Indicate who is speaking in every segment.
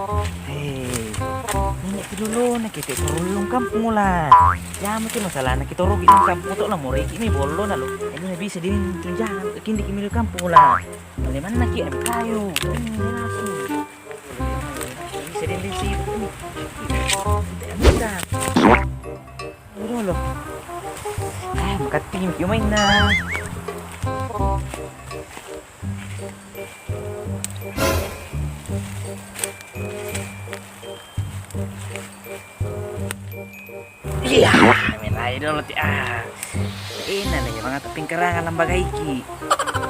Speaker 1: Hei, ini dulu nak kita turun kampung lah. Ya mungkin masalah nak kita rugi kampung tu lah murid ini bolo na lo. Ini bisa tunjangan kini kimi kampung lah. Dari mana nak kita kayu? Ini nasi. Bisa di situ ni. Bisa. Dulu. Makat tim kau main na. Iya, melai dulu ti enak lagi mga taping karangan lang bagay ki.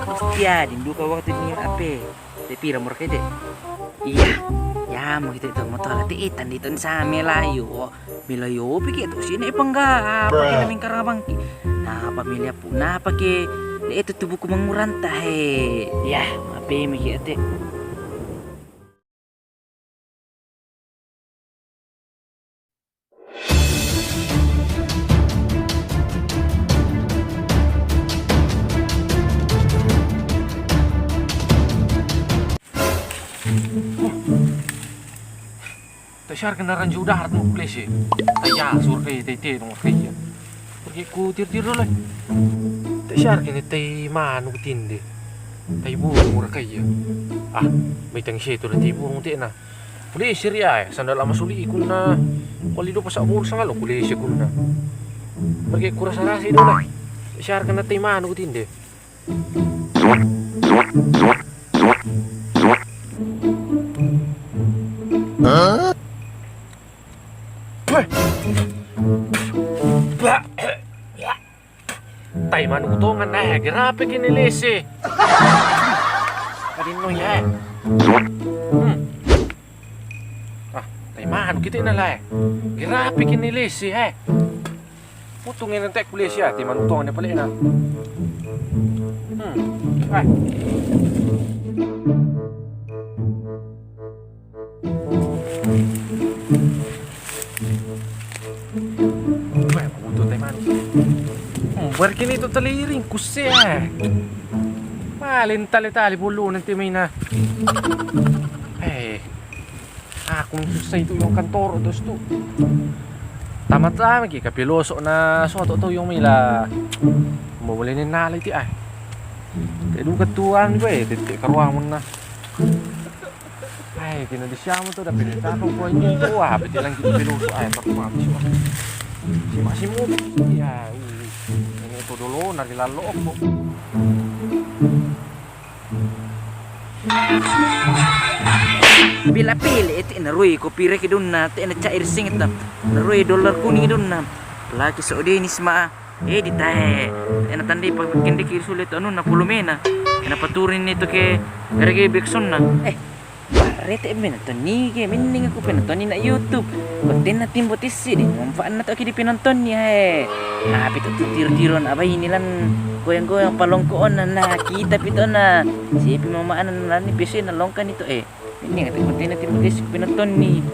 Speaker 1: Mustia din duka waktu ni ape. Tapi ramor kay de. Iya, ya mo kita itu motor ti itan dito sa Melayo. Melayo piki itu sini pangga. Paki naming karabang ki. Nah, pamilya po na paki itu tubuh ko manguranta he. Ya, ape mi ate.
Speaker 2: Syar kendaraan sudah harus mau place ya sur kay tete nung kaya pergi ku tir dulu syar kini tay manu tindi tay burung murah kaya may tang siya ito na tay burung na puli sirya sandal ama suli ikun na wali do pa sa umur sa ngalo puli siya kun na pergi ku rasa-rasa dulu syar kena tay manu tindi tay manu utongan na grabe kinilisi kadino ya tay manu kita inalay grabe kinilisi utungin ng tek pulis ya tay manu utongan na pala na Barkin itu taliring kusya. Malin tali-tali bulu nanti may na. Akong susah itu yung kantor terus tuh. Tamat lah lagi kapiloso na suatu tuh yung mila. Mawalinin nalay ti ay. Kaya katuan gue titik karuang mo na. Kinadisya mo to da pinitapang ko inyo ito pati lang kita piloso ay pakumami siya. Si Masimo ya. Itu dulu nari lalu aku.
Speaker 1: Bila pilih itu narui kopi rek idunna te na cair singit na narui dolar kuning idunna lagi Saudi ini sma di tahe ena tandi pag kindiki sulit anu na pulumena ena paturin nito ke garage Bixon na rete binonton ni ke mending aku penonton na YouTube konten na timbotisi din manfaat na to di pinonton niya tapi itu tir-tiron abay inilan goyang-goyang palongkoon na kita pito na si pimamaan na ni PC na longkan ito mending ati konten na timbotisi pinonton ni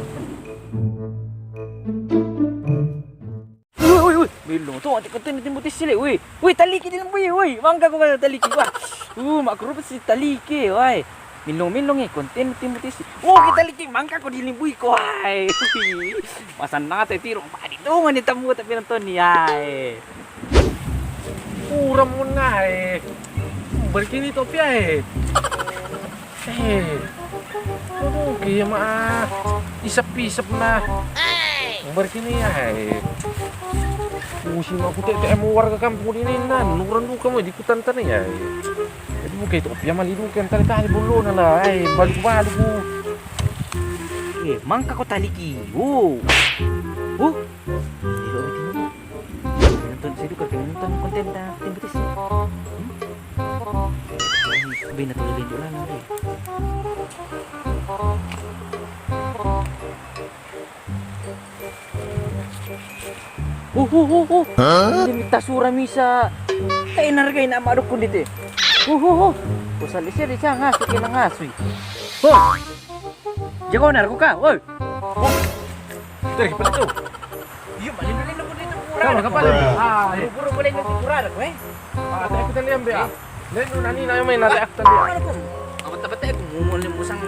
Speaker 1: uy bilong to ati konten na timbotisi le uy taliki din boy uy mangga ko ka taliki makrup si taliki uy Minong-minong konten timutis. Kita liking mangka ko dilimbuy ko ay. Masan na te tiro pa dito nga ni tamu tapi nonton ni ay.
Speaker 2: Uram mo na Barkin ito pia kaya isap-isap na. Barkin niya Musim aku TTM warga kampung ini nuran duka mo di kutantan ya. Bukan itu opya malidu kan tali bulu na lah balik
Speaker 1: mangka ko taliki nonton saya duka nonton konten da timbutis sabi na tulad dito lang Limita sura misa tayo naragay na amarok ko dito Kusali siya di siya ngaso kinangasoy. Jago narko ka, woy.
Speaker 2: Dari pala to.
Speaker 1: Yung malin-malin na po dito pura.
Speaker 2: Kama ka pala.
Speaker 1: Puro malin na pura ko
Speaker 2: tayo kita liyan be Neno nani na yung may nati aktan liyan.
Speaker 1: Abot bete aku mulai musang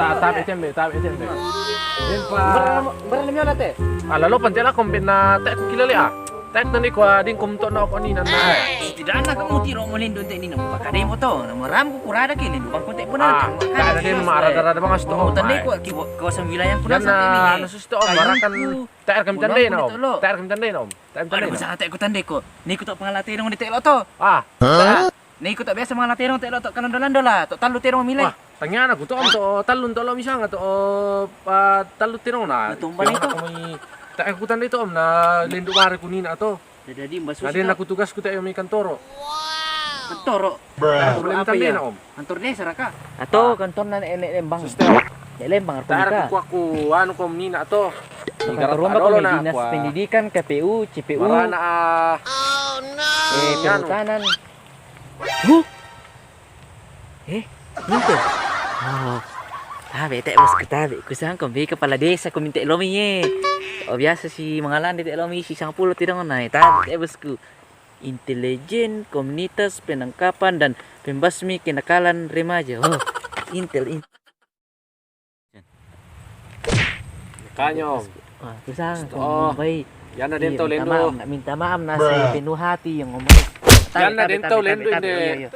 Speaker 2: Tabi tembe. Din pa.
Speaker 1: Berapa lama teh?
Speaker 2: Alalo pantela kompet na tek kilali Tek tadi ko din kumto na ako ni na.
Speaker 1: Tidak anak kamu tiro molin doon ini nang pakadai mo to. Namuram ko kurada kilin. Bang kontek pun
Speaker 2: Kada din maarada bang asto.
Speaker 1: Oh, tandai ko kawasan wilayah ko na sa
Speaker 2: Yan
Speaker 1: ini.
Speaker 2: ano susto marakan tek kam tandai na. Tek kam tandai na. Tek
Speaker 1: Ano
Speaker 2: tandai
Speaker 1: ko
Speaker 2: na.
Speaker 1: sa tek ko tandai ko. Ni ko to pangalati nang di telo to. Ni ko to biasa mangalati nang telo to kanon dola. To talu tiro milay.
Speaker 2: Tanya na ko to talun to lo misa nga to talut tino na.
Speaker 1: Natumba nito.
Speaker 2: Tek ko tandai to na lindo mare kunina to.
Speaker 1: Jadi mbak
Speaker 2: Nadin aku tugas ko tayo may kantoro.
Speaker 1: Kantoro.
Speaker 2: Problem
Speaker 1: Apa
Speaker 2: tandai
Speaker 1: ya?
Speaker 2: na
Speaker 1: Kantor desa raka. Atau kantor na lembang.
Speaker 2: Susto.
Speaker 1: Lembang
Speaker 2: Tar
Speaker 1: arpa
Speaker 2: ko ano ko nina to.
Speaker 1: Kantor rumah ko may dinas pendidikan, KPU, CPU,
Speaker 2: Marana
Speaker 1: perhutanan. Minta. Oh. Tabi, bos tabi. Kusang kami kepala desa ko minta lomi ye. Oh biasa si mangalan di lomi si 10 tidak ngonai. Tabi bosku. Intelijen, komunitas, penangkapan dan pembasmi kenakalan remaja. Oh, intel.
Speaker 2: Kanyo.
Speaker 1: Wah, kusang
Speaker 2: Oh.
Speaker 1: baik.
Speaker 2: Yan na din to lendo.
Speaker 1: Minta maaf nasi penuh hati yang ngomong.
Speaker 2: Yan na din to lendo inde.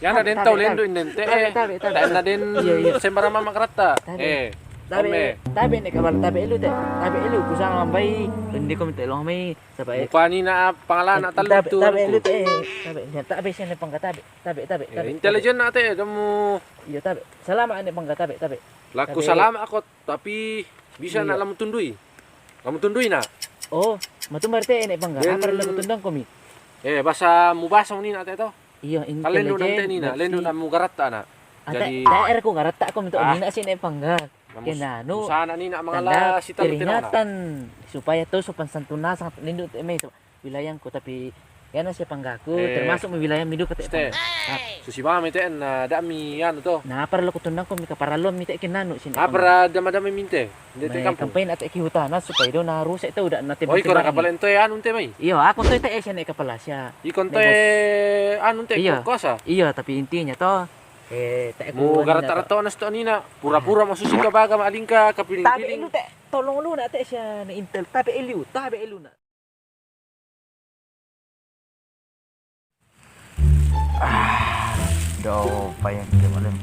Speaker 2: Yan na din to lendo inde.
Speaker 1: Tabi.
Speaker 2: Na din sembara mama karata.
Speaker 1: Tabi nek kabar tabi elu teh. Tabi elu kusang mambai. Hindi ko minta long may sabay.
Speaker 2: Mukha ni na pangalan na talo to.
Speaker 1: Tabi elu teh. Tabi siya pangga tabi. Tabi.
Speaker 2: Intelligent na te damo.
Speaker 1: Iya tabi. Salamat ane pangga tabi.
Speaker 2: Laku salama ako tapi bisa na lamu tundui. Lamu tundui na.
Speaker 1: Oh, matumbar teh ane pangga. Apa lagu tundang komi?
Speaker 2: Basa mo ni na te to.
Speaker 1: Iya,
Speaker 2: Kalendo na ni na. Lendo na mo garata na.
Speaker 1: Jadi daerah ko garata ko minta nina sini pangga. Kenano
Speaker 2: sana ni na mga
Speaker 1: tanda
Speaker 2: la sita
Speaker 1: peringatan supaya to sopan santuna sangat lindung may wilayah ko tapi yan na siya panggaku termasuk wilayah midu kate
Speaker 2: susi ba mi te na dami ano to
Speaker 1: na para ko tundang ko mi kaparalom mi te kinano sin
Speaker 2: para dama-dami minte
Speaker 1: dito kampung campaign at ikihutana supaya do na rusa ito udah na tiba
Speaker 2: oy ko na kapalen to anun te may
Speaker 1: iyo ako to te siya na kapala siya
Speaker 2: ikon te anun te kosa
Speaker 1: iyo tapi intinya to
Speaker 2: mo garata-rato na sto nina pura-pura masusi ka baga maaling ka kapiling-piling
Speaker 1: tabi elu te tolong lu na te siya na intel tabi elu na do payang dia malam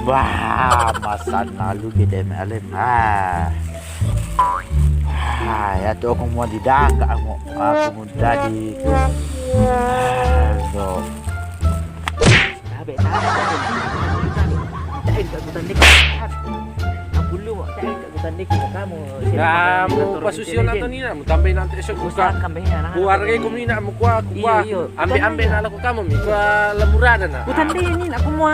Speaker 1: wah masa lalu gede malam ya tuh aku mau didaka aku mau jadi do tabe kamu
Speaker 2: mo pasusyon na to nina mo tambay na te
Speaker 1: usah kambehan
Speaker 2: kuwar kay kumina mo kuwa ambe na la ko kamo mi kuwa lamurada na
Speaker 1: utan din aku mau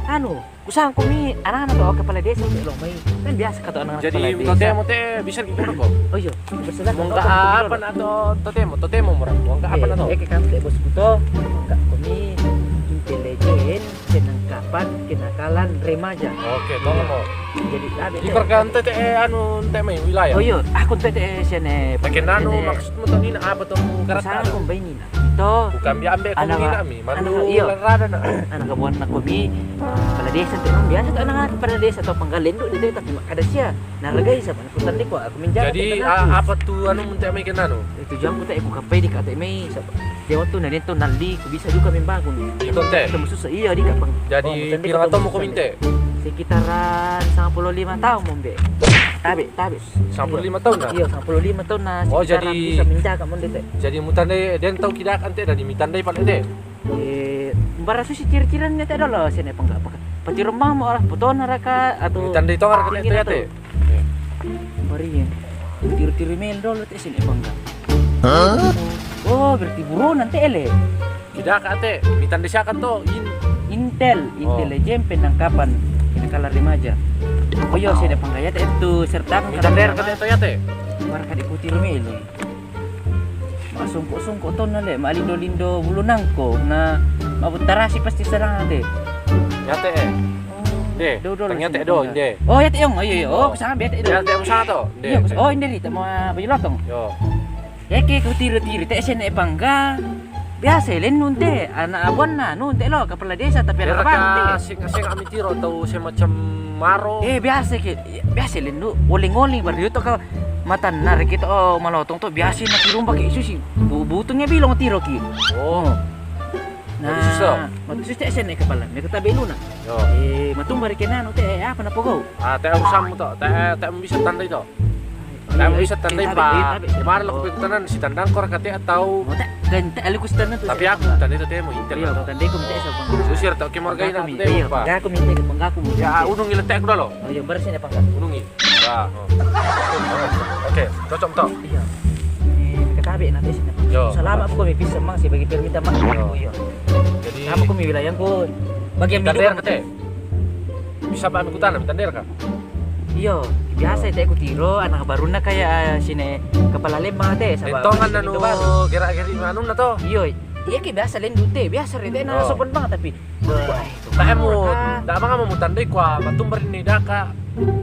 Speaker 1: anu kusang kumi anak-anak to kepala desa belum may kan biasa kata anak
Speaker 2: jadi mo te bisa gimana ko
Speaker 1: oh iya bersalah
Speaker 2: mo ka apa na to temo mo mo ka apa na to
Speaker 1: kamu bos kuto enggak kumi intelijen penangkapan kenakalan remaja
Speaker 2: oke tolong mo
Speaker 1: jadi tadi
Speaker 2: iperkan te anu te may wilayah
Speaker 1: oh iya aku te sene
Speaker 2: pakenano maksud mo to nina apa to
Speaker 1: karata ko bay nina to
Speaker 2: bukan ambe ko nina mi manu larada na
Speaker 1: anak kabuan na kumi kepala desa itu biasa tuh anak kepala desa atau penggalin tuh itu tapi ada sia nalagay sa panikutan di ko aku menjaga
Speaker 2: jadi apa tuh anu munti may kenano
Speaker 1: itu jam ko ta ibu kapay di kata may dewa tuh na dito nali ko bisa juga membangun
Speaker 2: ikon te
Speaker 1: musuh iya di kapang
Speaker 2: jadi pirato mo kuminte
Speaker 1: sekitaran 95 tahun mombe tabi
Speaker 2: 95 tahun na
Speaker 1: iya 95 tahun na
Speaker 2: oh jadi
Speaker 1: bisa menjaga mon dite
Speaker 2: jadi mutandai den tau kidak ante dan mitandai pal ede
Speaker 1: barasu si ciri-cirian nya ada loh sini apa enggak pati rumah mau orang foto naraka atau
Speaker 2: mitandai tongar kan itu ya te
Speaker 1: bari tiru-tiru mail dulu teh sini apa enggak oh berarti buru nanti ele
Speaker 2: tidak ate mitandai siakan to
Speaker 1: intelijen penangkapan kenakalan remaja oh yo sini panggayat itu serta
Speaker 2: mitandai kan itu ya te
Speaker 1: marka diikuti rumelo masungko-sungko to na le malindo-lindo bulu nangko na mabutarasi pasti sarang ate
Speaker 2: ya te Deh,
Speaker 1: Do
Speaker 2: tanya teh do, inde.
Speaker 1: Oh ya teh yong, iya. Oh kesana biar teh do.
Speaker 2: Ya teh usaha to.
Speaker 1: Iya, oh ini teh mau baju lotong.
Speaker 2: Yo.
Speaker 1: Ya ke ku tiru-tiru teh sene pangga. Biasa len nun teh anak abon na nun teh lo kepala desa tapi anak abang teh.
Speaker 2: Sing kami tiro atau semacam maro.
Speaker 1: Biasa len nu oling-oling baru itu ka matan narik kita malotong tuh biasa na tirumba ke isu sih. Butungnya bilong tiro ki.
Speaker 2: Oh.
Speaker 1: Nah, matusus teh sene kepala. Me kata belu na.
Speaker 2: Yo.
Speaker 1: Matung bari kenano teh apa na pogo.
Speaker 2: Ah, teh urusanmu to. Teh bisa tandai to. Teh bisa tandai pa. Kemarin lo kepiktanan si tandang kor kate atau
Speaker 1: Gante alikus tanan tuh.
Speaker 2: tapi aku tandai to teh mo intel
Speaker 1: Iya,
Speaker 2: to.
Speaker 1: tandai ko minta sa pang.
Speaker 2: Susir to kemargai na teh
Speaker 1: Iya,
Speaker 2: pa.
Speaker 1: aku minta ke panggaku.
Speaker 2: Ya unung ile teh dulu.
Speaker 1: Oh iya, beres ini pangga.
Speaker 2: Unungi. Ya. Oke, cocok to.
Speaker 1: Iya. Katabi nanti sini.
Speaker 2: Yo.
Speaker 1: Selama aku mi bisa mang sih bagi perminta mang.
Speaker 2: Yo.
Speaker 1: Iya.
Speaker 2: Jadi
Speaker 1: Sama aku mi wilayahku. Bagian
Speaker 2: tander
Speaker 1: minum
Speaker 2: teh. Bisa ba ambil tanam tander ka?
Speaker 1: Iya, biasa teh aku tiro anak baruna kayak sini kepala lembang teh
Speaker 2: Dentongan na no gerak-geri anu na to.
Speaker 1: Iya, iya ke biasa lendu teh, biasa rete na
Speaker 2: Oh.
Speaker 1: sopan banget tapi.
Speaker 2: Tak emo, dak manga mau tandai kwa matumbar ini daka.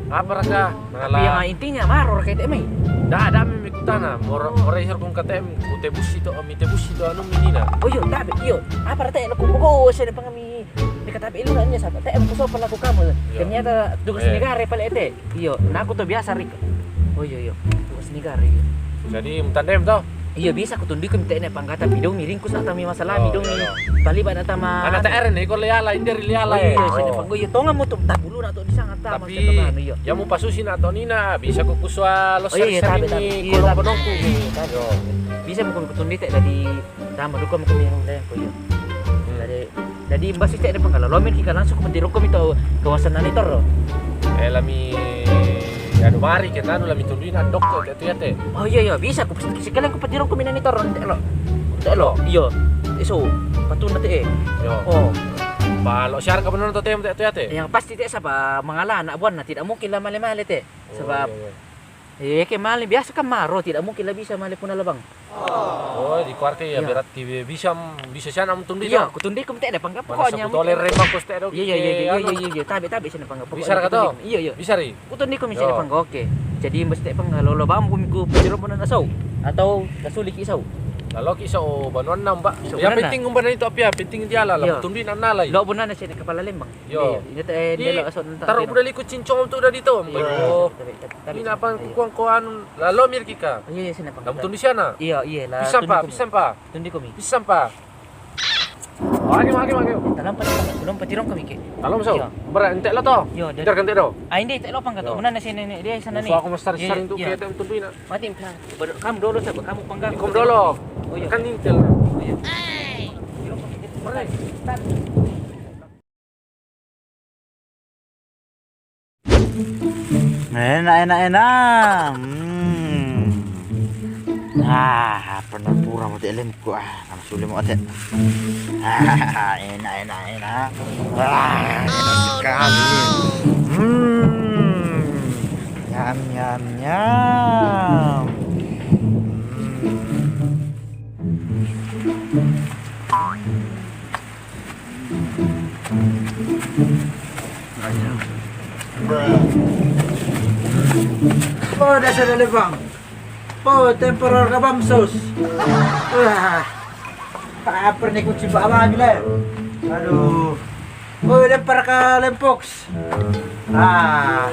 Speaker 2: Apa raka?
Speaker 1: Tapi yang intinya maror kayak teh mai.
Speaker 2: Da ada mi kutana, mora isar kung katem, kute busi to, mi te busi to anu minina.
Speaker 1: Oh iya, tapi iya, apa rete lo kugo sini pangami. Dikata ilu nanya sama teh aku sopan aku kamu. Ternyata tugas negara pala ete. Iya, nah aku tuh biasa rik. Oh iya, tugas negara iya.
Speaker 2: Jadi mutandem to.
Speaker 1: Iya bisa aku tundukin teh panggata bidong miringkus atau mi masalah bidong mi. Baliban atau ma.
Speaker 2: Ana TR nih ko leala inderi leala.
Speaker 1: Iya, sini panggo iya tonga mo tuh tabulu na to di sangat tama
Speaker 2: Tapi
Speaker 1: iya.
Speaker 2: ya mau pasusin atau nina bisa ku kuswa lo
Speaker 1: Oh iya,
Speaker 2: seri
Speaker 1: tabi.
Speaker 2: ini
Speaker 1: Iya,
Speaker 2: kolong
Speaker 1: tabi.
Speaker 2: penongku.
Speaker 1: Yo. Bisa mo kutundi teh dari tama duko mo kami yang lain ko iya. Dari mbas teh ada panggala lomin kita langsung ke mentiro kami to kawasan nanitor lo.
Speaker 2: Lami anu mari kita anu lami tunduin andok to ya teh.
Speaker 1: Oh iya bisa aku sekalian ku mentiro kami nanitor teh lo. Teh lo. Iya. Iso patun teh.
Speaker 2: Yo.
Speaker 1: Oh.
Speaker 2: Balo syar ka benon to teh ya teh.
Speaker 1: Yang pasti teh saba mengalah anak buan na tidak mungkin lah male-male teh. Sebab kayak male biasa kan maro tidak mungkin lah bisa male pun labang.
Speaker 2: Oh, di kuarti ya
Speaker 1: Iya.
Speaker 2: berarti bisa sana am tundi
Speaker 1: Iya,
Speaker 2: to.
Speaker 1: kutundi ko teh ada panggap
Speaker 2: Mana
Speaker 1: pokoknya.
Speaker 2: sabu toler rembang kos teh do.
Speaker 1: Iya. Tabi sini panggap.
Speaker 2: Bisa ka to?
Speaker 1: Iya.
Speaker 2: Bisa ri.
Speaker 1: Kutundi ko misal
Speaker 2: Yo.
Speaker 1: panggap oke. Jadi mesti panggalo bam bumiku pajero mo na saw atau nasulik isaw.
Speaker 2: Lalu kisah banuan nambah.
Speaker 1: So,
Speaker 2: Ya
Speaker 1: benar
Speaker 2: penting umban itu apa ya? Penting dia lah.
Speaker 1: Iya.
Speaker 2: Tunduin nalai.
Speaker 1: Lo pun na sini kepala lembang.
Speaker 2: Yo.
Speaker 1: Ini teh dia lo asal ntar.
Speaker 2: Taruh udah ikut cincong tuh udah dito. Oh.
Speaker 1: Tapi
Speaker 2: Ini apa kuang lalu mir kika.
Speaker 1: Iya sini panggap.
Speaker 2: Kamu tundi sana.
Speaker 1: Iya lah.
Speaker 2: Pisang pa.
Speaker 1: Tundi ko mi.
Speaker 2: Pisang pa. Magi.
Speaker 1: Dalam pa belum patirong kami ke.
Speaker 2: Kalau misal,
Speaker 1: Iya.
Speaker 2: berat entek lah toh.
Speaker 1: Yo,
Speaker 2: Biar ganti do.
Speaker 1: Hindi teh lo panggap.
Speaker 2: Yo.
Speaker 1: Mana na sini dia sana nih.
Speaker 2: So aku mesti
Speaker 1: Iya,
Speaker 2: saring tuh
Speaker 1: iya.
Speaker 2: kayak tunduin.
Speaker 1: Mati kamu dulu sabar kamu panggap.
Speaker 2: Kom dulu.
Speaker 1: Oh iya.
Speaker 2: Kan intel.
Speaker 1: Oh iya.
Speaker 2: Berat.
Speaker 3: Enak. Pernah pura mau lem ku nama sulit mau teh. Enak. Enak sekali. Nyam. Oh, dasar lembang. Oh, temporer ka bamsos. Wah. Apa nih kunci bawa gila. Aduh. Oh, lempar ka lempoks. Wah.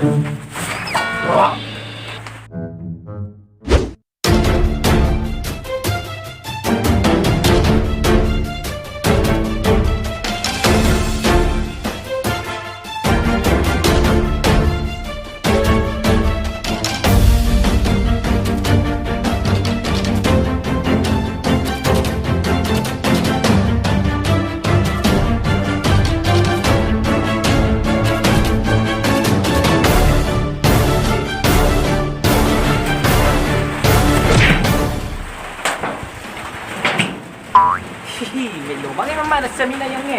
Speaker 1: Hihi, melo. Bagaimana mana semina yang ni?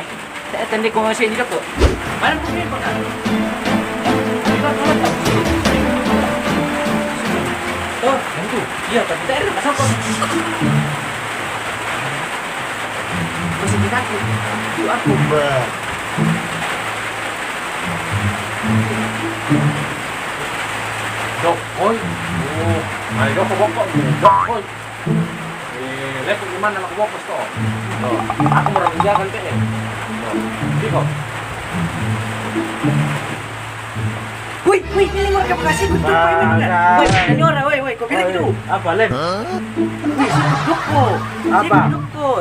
Speaker 1: Tak tanda kau masih ni dok. Mana pun ni pak. Oh, tentu. Ya, tapi tak ada pasal kau. Masih kita aku. Aku.
Speaker 2: Dokoy. Oh, ay doko. Dokoy. Lepo gimana nak bokos to? Oh, aku mau menjaga teh. Diko.
Speaker 1: Woi, ini mau kamu kasih betul kau ini kan? Woi, senyora, woi, kau pilih itu.
Speaker 3: Apa lem?
Speaker 1: Woi, doko.
Speaker 3: Apa?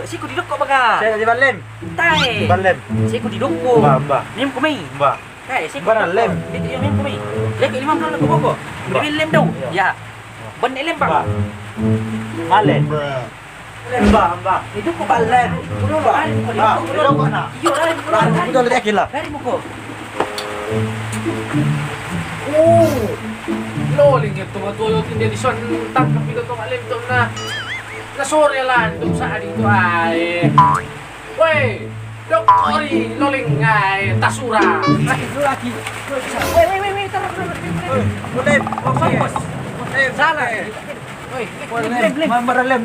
Speaker 1: Siku di doko baga.
Speaker 3: Saya di lem.
Speaker 1: Tai.
Speaker 3: Lem.
Speaker 1: Siku di doko.
Speaker 3: Mbak.
Speaker 1: Mim kumai.
Speaker 3: Mbak.
Speaker 1: Tai, siku.
Speaker 3: Barang lem.
Speaker 1: Itu yang mim kumai. Lek 50 nak boko. Beli lem dong. Ya. Ban lem bang.
Speaker 3: Malen. Mbak.
Speaker 1: Itu ko balan. Kulo ba? Kulo na. Iyo,
Speaker 3: Aku dah lihat kila.
Speaker 1: Dari mo ko.
Speaker 2: Loling yung tumutulog hindi di son tangkap ito tong alim to na sorry lang itong saan dito ay. Wey! Doktori! Loling ay tasura!
Speaker 1: Lagi. Woi, tara.
Speaker 3: Lem.
Speaker 1: Fokus. Salah. Woi, lem.
Speaker 3: Maralem.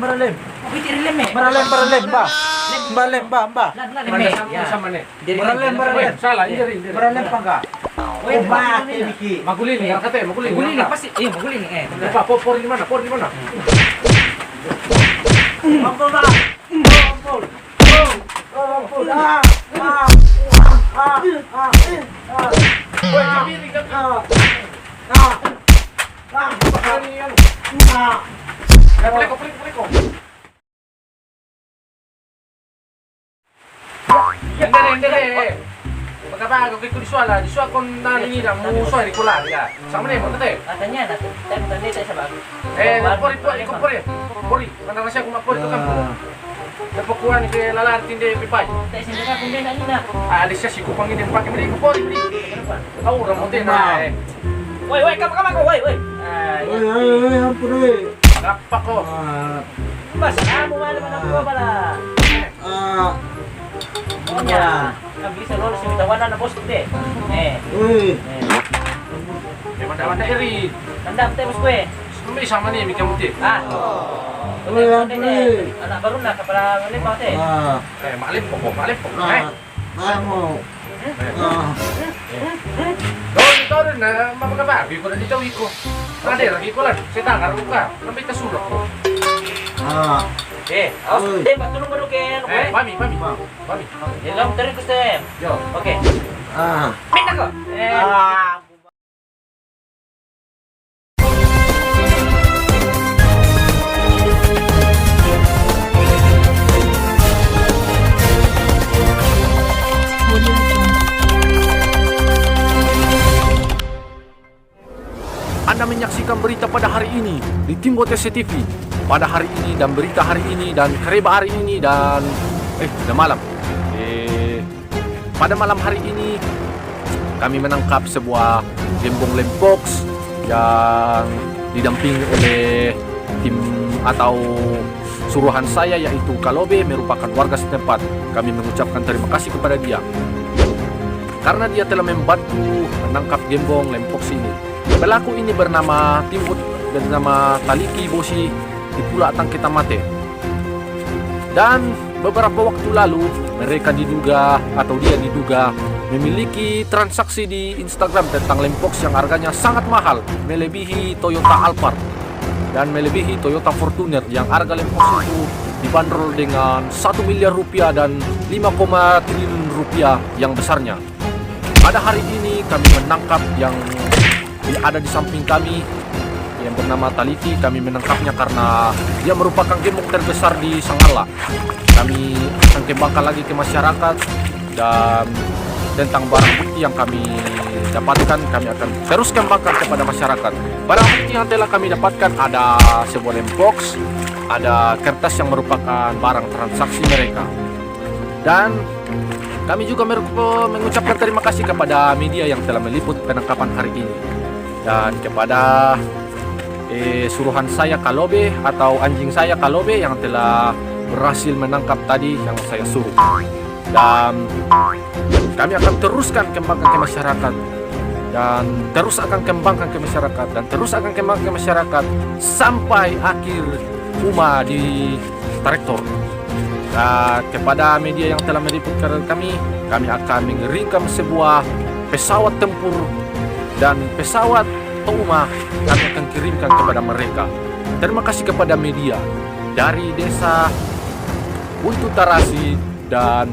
Speaker 1: Wait, lem eh.
Speaker 3: Maralem, Mbak. Mbak.
Speaker 1: Lem eh. Ya.
Speaker 2: Sama nih.
Speaker 3: Maralem.
Speaker 2: Salah, hindi.
Speaker 3: Maralem pa ka?
Speaker 1: Woi,
Speaker 3: Miki.
Speaker 2: Maguliling, ang kate, maguliling.
Speaker 1: Maguliling pasti. Maguliling eh.
Speaker 2: Pa, por di mana?
Speaker 3: Ampun, Pak. Ampun.
Speaker 2: Wey, kabiri ka. Peleko. Hindi. Pagkabago kay Kuliswala, di suwa kon naninira mo suwa ni Kular ya. Sama ni mo tate.
Speaker 1: Katanya nanti tayo tanda sa bago.
Speaker 2: Pori. Mana siya kumapori to kampo. Napakuha ni kay lalar tindi pipay.
Speaker 1: Tayo sindi ka kung din na.
Speaker 2: Alis siya si kupang hindi pakai mo ko pori. Au ra mo din na.
Speaker 1: Woi, kama ko, woi.
Speaker 3: Ampun.
Speaker 2: Apa ko?
Speaker 1: Mas, kamu mana ako pala. Punya. Bisa lolos yung tawanan na boss kundi.
Speaker 2: Manda eri.
Speaker 1: Tanda tayo mas kwe.
Speaker 2: Sumbi sama ni mi kamuti.
Speaker 1: Anak baru na kapala ulit pa te.
Speaker 2: Malip po. Toro na mapagabago ko na dito ko. Tadi lagi ko lang. Saya tangar ka. Sampai kasulok ko.
Speaker 1: Awas, patulong mo kay ano kwe.
Speaker 2: Mami.
Speaker 1: Ilang tarin ko stem.
Speaker 2: Yo.
Speaker 1: Okay. Min ako.
Speaker 2: Anda menyaksikan berita pada hari ini di Timbo TC TV. Pada hari ini dan berita hari ini dan kereba hari ini dan udah malam. Pada malam hari ini kami menangkap sebuah gembong lempox yang didampingi oleh tim atau suruhan saya yaitu Kalobe, merupakan warga setempat. Kami mengucapkan terima kasih kepada dia karena dia telah membantu menangkap gembong lempox ini. Pelaku ini bernama Timut, bernama Taliki Bosi di Pulau Atang Mate. Dan beberapa waktu lalu mereka diduga atau dia diduga memiliki transaksi di Instagram tentang lempox yang harganya sangat mahal, melebihi Toyota Alphard dan melebihi Toyota Fortuner yang harga lempox itu dibanderol dengan 1 miliar rupiah dan 5, triliun rupiah yang besarnya. Pada hari ini kami menangkap yang ada di samping kami yang bernama Taliki. Kami menangkapnya karena dia merupakan gembong terbesar di Sangala. Kami akan kembangkan lagi ke masyarakat dan tentang barang bukti yang kami dapatkan kami akan terus kembangkan kepada masyarakat. Barang bukti yang telah kami dapatkan ada sebuah lempox, ada kertas yang merupakan barang transaksi mereka. Dan kami juga mengucapkan terima kasih kepada media yang telah meliput penangkapan hari ini. Dan kepada suruhan saya Kalobe atau anjing saya Kalobe yang telah berhasil menangkap tadi yang saya suruh. Dan kami akan teruskan kembangkan ke masyarakat dan terus akan kembangkan ke masyarakat dan terus akan kembangkan ke masyarakat sampai akhir UMA di Traktor. Dan kepada media yang telah meliput kami akan mengeringkan sebuah pesawat tempur dan pesawat Touma kami akan kirimkan kepada mereka. Terima kasih kepada media dari desa Buntu Tarasi dan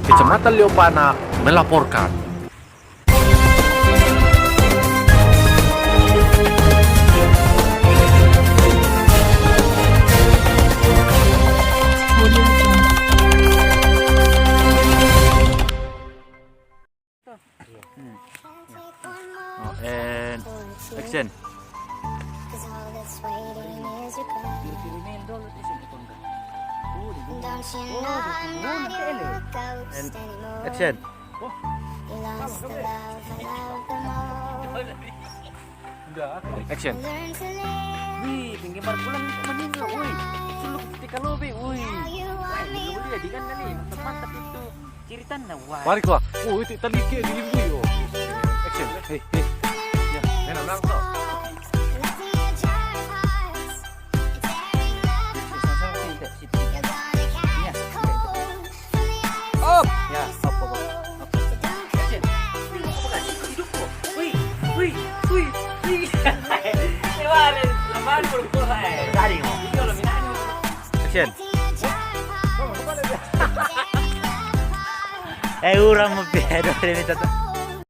Speaker 2: Kecamatan Leopana melaporkan.
Speaker 1: And action. And action.
Speaker 2: Action.
Speaker 1: Wih, pinggir pulang meninggal, woi. Suluk ketika lobe, woi. Wah, ini boleh jadi kan kali. Mantap itu. Ciritan nah, wah.
Speaker 2: Baliklah. Oh, itu tadi ke di video. Action. Hei. Ya, enak langsung.
Speaker 1: Op. Ya, op. Action. Hidup kok. Wih. Lewat, lamban pur Dari mo. Iyo lo minano. Action.
Speaker 3: urang mo pedo rin ito.